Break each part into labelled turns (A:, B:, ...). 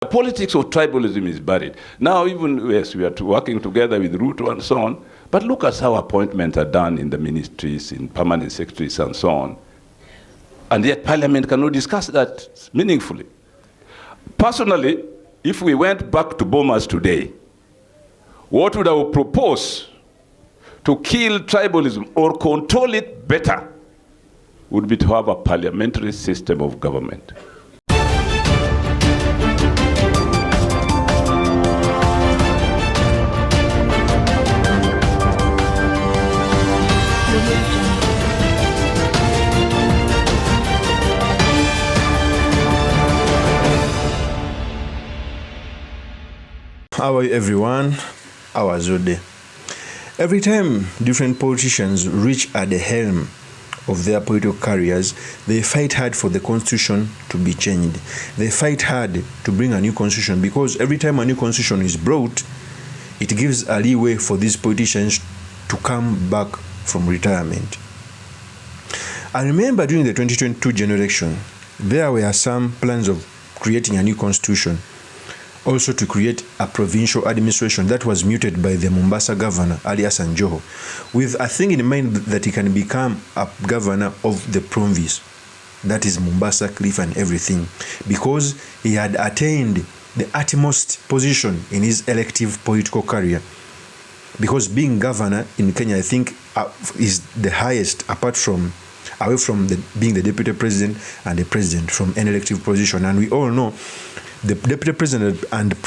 A: The politics of tribalism is buried. Now, even, yes, we are working together with Ruto and so on, but look at how appointments are done in the ministries, in permanent secretaries and so on. And yet Parliament cannot discuss that meaningfully. Personally, if we went back to Bomas today, what would I propose to kill tribalism or control it better would be to have a parliamentary system of government.
B: How are you, everyone? How was your day? Every time different politicians reach at the helm of their political careers, they fight hard for the constitution to be changed. They fight hard to bring a new constitution, because every time a new constitution is brought, it gives a leeway for these politicians to come back from retirement. I remember during the 2022 general election, there were some plans of creating a new constitution, also to create a provincial administration that was muted by the Mombasa governor, Ali Hassan Joho, with a thing in mind that he can become a governor of the province, that is Mombasa, Cliff and everything, because he had attained the utmost position in his elective political career. Because being governor in Kenya, I think, is the highest, away from being the deputy president and the president, from an elective position. And we all know the deputy president and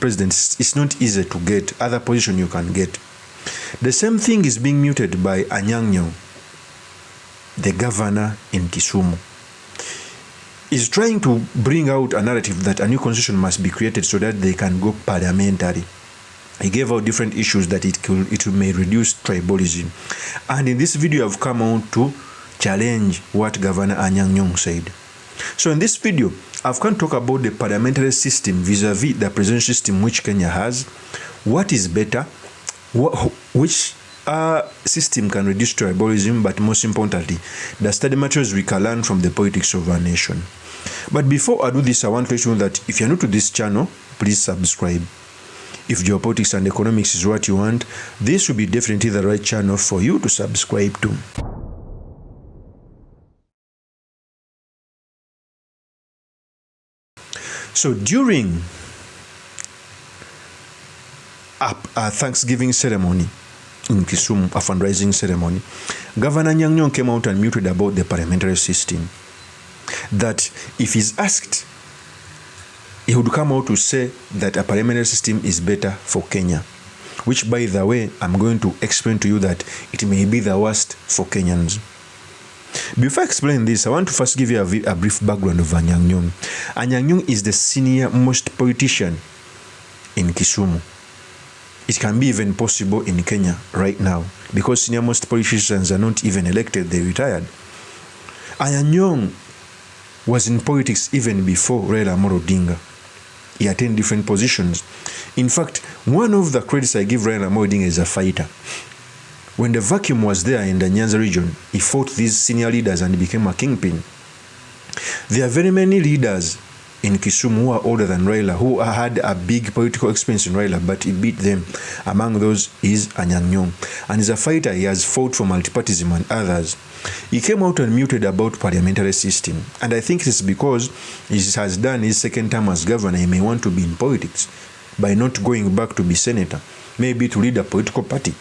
B: president is not easy to get. Other position you can get. The same thing is being muted by ANYANG NYONG, the governor in Kisumu. Is trying to bring out a narrative that a new constitution must be created so that they can go parliamentary. He gave out different issues that it may reduce tribalism. And in this video, I've come out to challenge what Governor ANYANG NYONG said. So in this video, I've come to talk about the parliamentary system vis-a-vis the presidential system which Kenya has. What is better? Which system can reduce tribalism? But most importantly, the study materials we can learn from the politics of our nation. But before I do this, I want to let you know that if you're new to this channel, please subscribe. If geopolitics and economics is what you want, this will be definitely the right channel for you to subscribe to. So during a Thanksgiving ceremony in Kisumu, a fundraising ceremony, Governor ANYANG NYONG came out and muted about the parliamentary system. That if he's asked, he would come out to say that a parliamentary system is better for Kenya. Which, by the way, I'm going to explain to you that it may be the worst for Kenyans. Before I explain this, I want to first give you a brief background of ANYANG NYONG. ANYANG NYONG is the senior most politician in Kisumu. It can be even possible in Kenya right now, because senior most politicians are not even elected, they retired. ANYANG NYONG was in politics even before Raila Amolo Odinga. He attained different positions. In fact, one of the credits I give Raila Amolo Odinga is a fighter. When the vacuum was there in the Nyanza region, he fought these senior leaders and became a kingpin. There are very many leaders in Kisumu who are older than Raila, who had a big political experience in Raila, but he beat them. Among those is ANYANG NYONG. And as a fighter, he has fought for multipartyism and others. He came out and muted about parliamentary system. And I think it's because he has done his second term as governor. He may want to be in politics by not going back to be senator, maybe to lead a political party.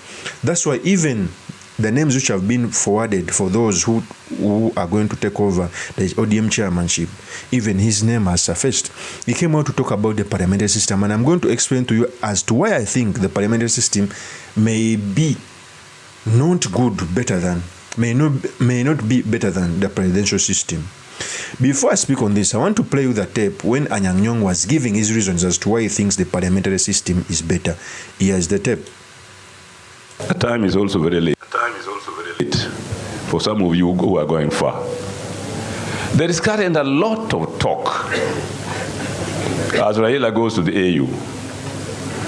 B: That's why even the names which have been forwarded for those who are going to take over the ODM chairmanship, even his name has surfaced. He came out to talk about the parliamentary system, and I'm going to explain to you as to why I think the parliamentary system may be not good, better than, may not be better than the presidential system. Before I speak on this, I want to play you the tape when ANYANG NYONG was giving his reasons as to why he thinks the parliamentary system is better. Here's the tape.
A: The time is also very late. For some of you who are going far. There is currently a lot of talk as Raila goes to the AU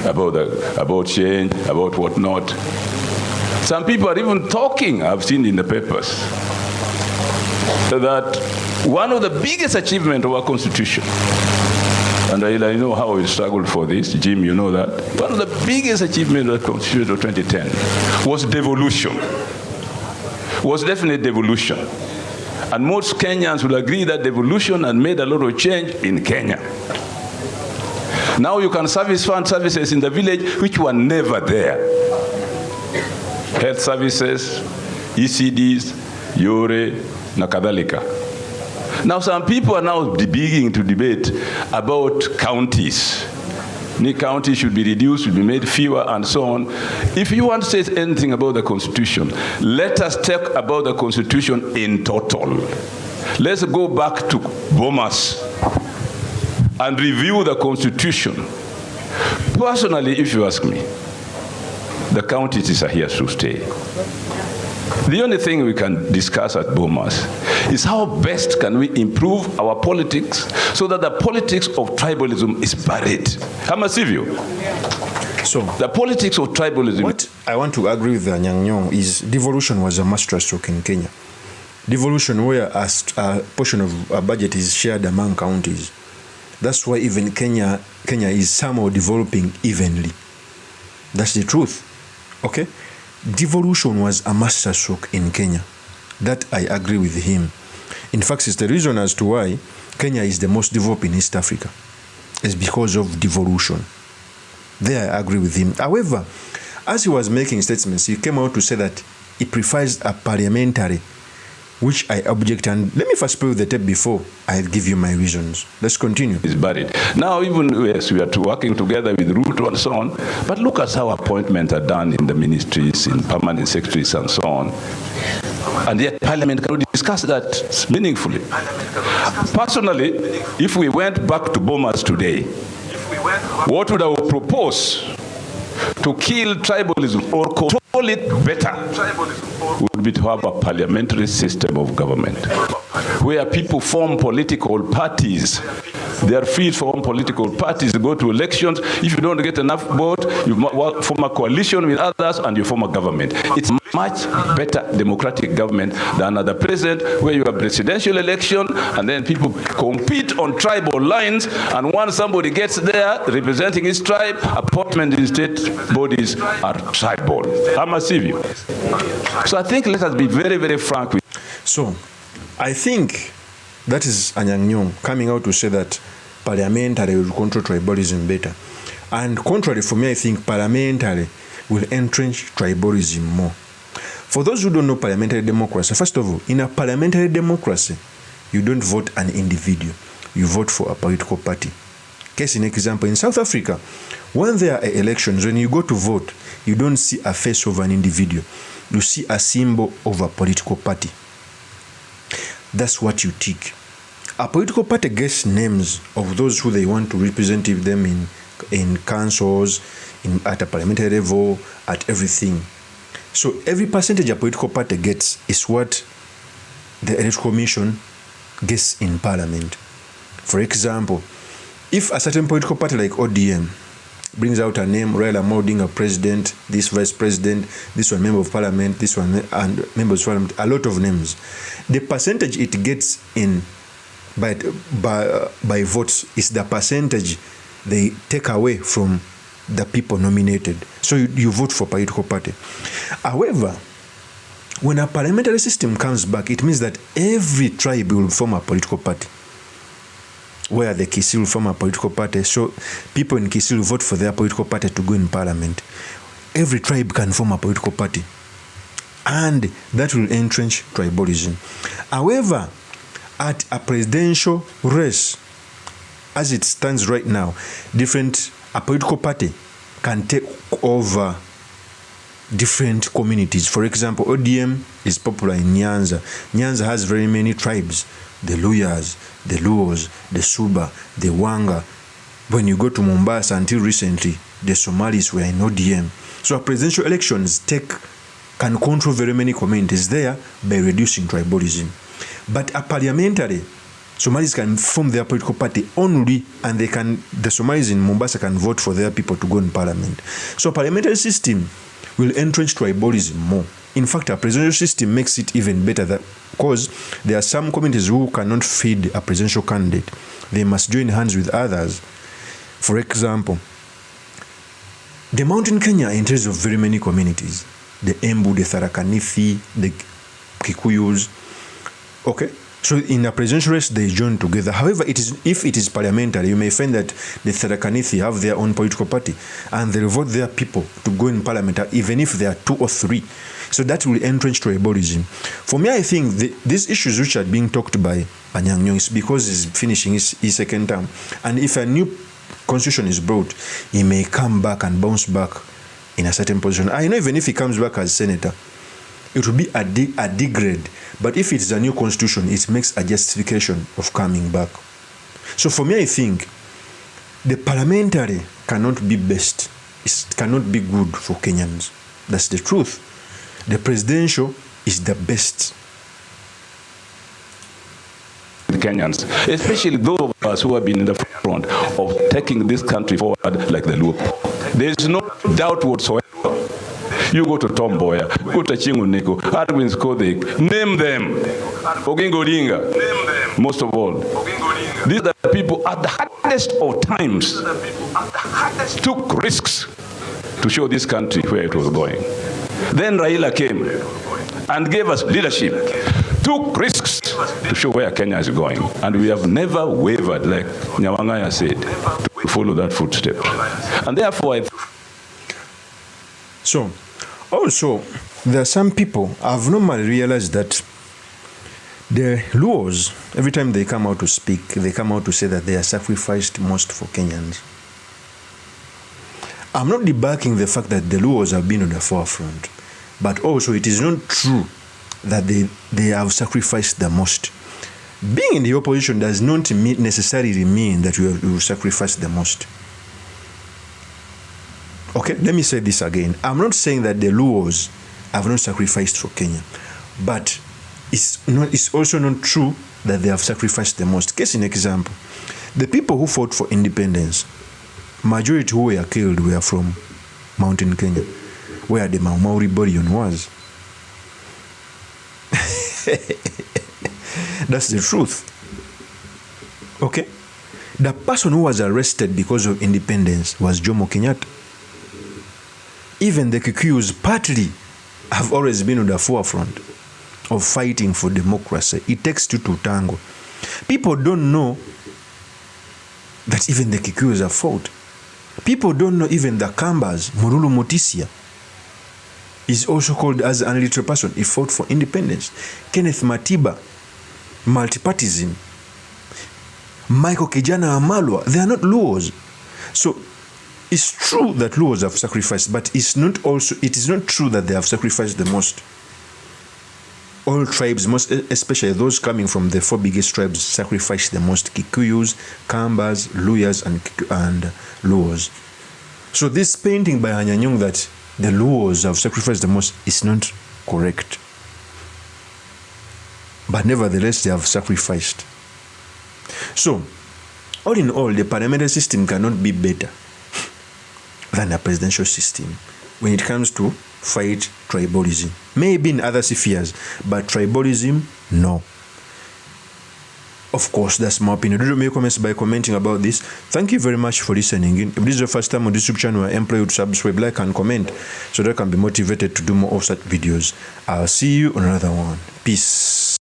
A: about change, about whatnot. Some people are even talking, I've seen in the papers, that one of the biggest achievements of our constitution And I know how we struggled for this. Jim, you know that. One of the biggest achievements of the Constitution of 2010 was devolution. Was definitely devolution. And most Kenyans will agree that devolution had made a lot of change in Kenya. Now you can fund services in the village which were never there. Health services, ECDs, Yore, na kadhalika. Now some people are now beginning to debate about counties. New counties should be reduced, should be made fewer, and so on. If you want to say anything about the Constitution, let us talk about the Constitution in total. Let's go back to Bomas and review the Constitution. Personally, if you ask me, the counties are here to stay. The only thing we can discuss at Bomas is how best can we improve our politics so that the politics of tribalism is buried. Hamasivyo.
B: So
A: the politics of tribalism.
B: What I want to agree with ANYANG NYONG is devolution was a masterstroke in Kenya. Devolution, where a portion of a budget is shared among counties. That's why even Kenya is somehow developing evenly. That's the truth. Okay? Devolution was a masterstroke in Kenya. That I agree with him. In fact, it's the reason as to why Kenya is the most developed in East Africa. It's because of devolution. There I agree with him. However, as he was making statements, he came out to say that he prefers a parliamentary, which I object. And let me first play the tape before I give you my reasons. Let's continue.
A: Is buried. Now, even yes, we are working together with Ruto and so on, but look at how appointments are done in the ministries, in permanent secretaries and so on. And yet Parliament cannot discuss that meaningfully. Personally, if we went back to Bomas today, what would I propose to kill tribalism or control it better would be to have a parliamentary system of government where people form political parties. They are free to form political parties, go to elections. If you don't get enough vote, you form a coalition with others and you form a government. It's much better democratic government than at the present where you have presidential election and then people compete on tribal lines, and once somebody gets there representing his tribe, appointment in state bodies are tribal. I'm a civil. So I think let us be very, very frank with.
B: So I think that is ANYANG NYONG coming out to say that parliamentary will control tribalism better. And contrary for me, I think parliamentary will entrench tribalism more. For those who don't know parliamentary democracy, first of all, in a parliamentary democracy, you don't vote an individual. You vote for a political party. Case in example, in South Africa, when there are elections, when you go to vote, you don't see a face of an individual. You see a symbol of a political party. That's what you tick. A political party gets names of those who they want to represent them in councils, at a parliamentary level, at everything. So every percentage a political party gets is what the electoral commission gets in parliament. For example, if a certain political party like ODM brings out a name, Raila Odinga president, this vice president, this one member of parliament, this one and members of parliament, a lot of names, the percentage it gets in by votes is the percentage they take away from the people nominated. So you vote for political party. However, when a parliamentary system comes back, it means that every tribe will form a political party. Where the Kisii will form a political party, so people in Kisii will vote for their political party to go in parliament. Every tribe can form a political party, and that will entrench tribalism. However, at a presidential race, as it stands right now, a political party can take over different communities. For example, ODM is popular in Nyanza. Nyanza has very many tribes. The Luyas, the Luos, the Suba, the Wanga. When you go to Mombasa, until recently, the Somalis were in ODM. So a presidential elections can control very many communities there by reducing tribalism. But a parliamentary, Somalis can form their political party only, and the Somalis in Mombasa can vote for their people to go in parliament. So a parliamentary system will entrench tribalism more. In fact, a presidential system makes it even better because there are some communities who cannot feed a presidential candidate. They must join hands with others For example, the mountain Kenya entails of very many communities. The Embu, the Tharaka-Nithi, the Kikuyus. Okay? So in a presidential race, they join together. However, if it is parliamentary, you may find that the Tharaka-Nithi have their own political party and they vote their people to go in parliament, even if there are 2 or 3. So that will entrench tribalism. For me, I think these issues which are being talked by ANYANG NYONG is because he's finishing his second term. And if a new constitution is brought, he may come back and bounce back in a certain position. I know even if he comes back as senator, it will be a degrade. But if it's a new constitution, it makes a justification of coming back. So for me, I think the parliamentary cannot be best. It cannot be good for Kenyans. That's the truth. The presidential is the best.
A: Kenyans, especially those of us who have been in the front of taking this country forward like the Luo. There is no doubt whatsoever. You go to Tom Mboya, go to Chinguniko, Edwin Kodek, name them. Oginga Odinga, most of all. These are the people at the hardest of times took risks to show this country where it was going. Then Raila came and gave us leadership, took risks to show where Kenya is going. And we have never wavered, like Nyawangaya said, to follow that footstep. And therefore,
B: So, also, there are some people I've normally realized that the Luos, every time they come out to speak, they come out to say that they are sacrificed most for Kenyans. I'm not debunking the fact that the Luos have been on the forefront, but also it is not true that they have sacrificed the most. Being in the opposition does not necessarily mean that you sacrifice the most. Okay, let me say this again. I'm not saying that the Luos have not sacrificed for Kenya, but it's also not true that they have sacrificed the most. Case in example, the people who fought for independence, majority who were killed were from Mountain Kenya, where the Maori rebellion was. That's the truth. Okay? The person who was arrested because of independence was Jomo Kenyatta. Even the Kikuyus partly have always been on the forefront of fighting for democracy. It takes two to tango. People don't know that even the Kikuyus have fought. People don't know even the Kambas, Murulu Mutisia, is also called as an illiterate person. He fought for independence. Kenneth Matiba, multipartism. Michael Kijana Amalwa, they are not Luos. So it's true that Luos have sacrificed, but it is not true that they have sacrificed the most. All tribes, most especially those coming from the 4 biggest tribes, sacrificed the most: Kikuyus, Kambas, Luyas, and Luos. So this painting by ANYANG NYONG that the Luos have sacrificed the most is not correct. But nevertheless, they have sacrificed. So, all in all, the parliamentary system cannot be better than a presidential system when it comes to fight tribalism. Maybe in other spheres, but tribalism, no. Of course, that's my opinion. Do make comments by commenting about this. Thank you very much for listening in. If this is your first time on this YouTube channel, I implore you to subscribe, like, and comment so that I can be motivated to do more of such videos. I'll see you on another one. Peace.